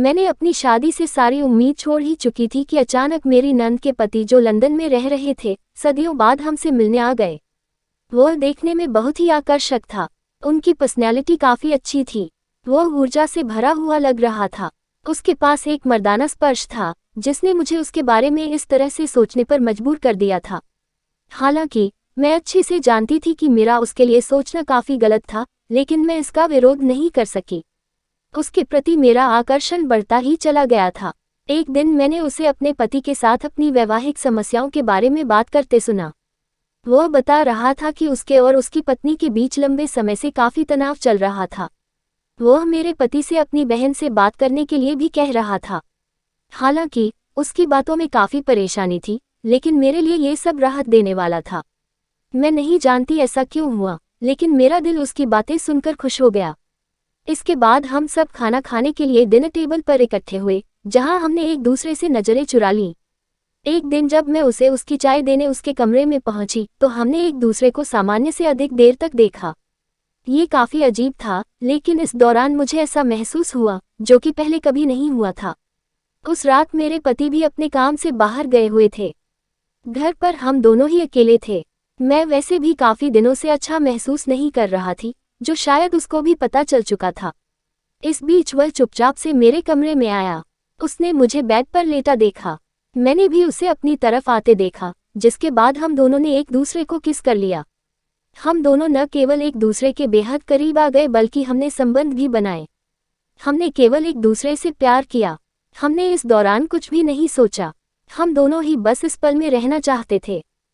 मैंने अपनी शादी से सारी उम्मीद छोड़ ही चुकी थी कि अचानक मेरी नंद के पति जो लंदन में रह रहे थे, सदियों बाद हमसे मिलने आ गए। वह देखने में बहुत ही आकर्षक था। उनकी पर्सनैलिटी काफ़ी अच्छी थी। वह ऊर्जा से भरा हुआ लग रहा था। उसके पास एक मर्दाना स्पर्श था जिसने मुझे उसके बारे में इस तरह से सोचने पर मजबूर कर दिया था। हालांकि मैं अच्छे से जानती थी कि मेरा उसके लिए सोचना काफ़ी गलत था, लेकिन मैं इसका विरोध नहीं कर सकी। उसके प्रति मेरा आकर्षण बढ़ता ही चला गया था। एक दिन मैंने उसे अपने पति के साथ अपनी वैवाहिक समस्याओं के बारे में बात करते सुना। वह बता रहा था कि उसके और उसकी पत्नी के बीच लंबे समय से काफ़ी तनाव चल रहा था। वह मेरे पति से अपनी बहन से बात करने के लिए भी कह रहा था। हालांकि उसकी बातों में काफ़ी परेशानी थी, लेकिन मेरे लिए ये सब राहत देने वाला था। मैं नहीं जानती ऐसा क्यों हुआ, लेकिन मेरा दिल उसकी बातें सुनकर खुश हो गया। इसके बाद हम सब खाना खाने के लिए डिनर टेबल पर इकट्ठे हुए, जहां हमने एक दूसरे से नज़रें चुरा लीं। एक दिन जब मैं उसे उसकी चाय देने उसके कमरे में पहुंची तो हमने एक दूसरे को सामान्य से अधिक देर तक देखा। ये काफ़ी अजीब था, लेकिन इस दौरान मुझे ऐसा महसूस हुआ जो कि पहले कभी नहीं हुआ था। उस रात मेरे पति भी अपने काम से बाहर गए हुए थे। घर पर हम दोनों ही अकेले थे। मैं वैसे भी काफ़ी दिनों से अच्छा महसूस नहीं कर रहा थी, जो शायद उसको भी पता चल चुका था। इस बीच वह चुपचाप से मेरे कमरे में आया। उसने मुझे बेड पर लेटा देखा। मैंने भी उसे अपनी तरफ आते देखा, जिसके बाद हम दोनों ने एक दूसरे को किस कर लिया। हम दोनों न केवल एक दूसरे के बेहद करीब आ गए, बल्कि हमने संबंध भी बनाए। हमने केवल एक दूसरे से प्यार किया। हमने इस दौरान कुछ भी नहीं सोचा। हम दोनों ही बस इस पल में रहना चाहते थे।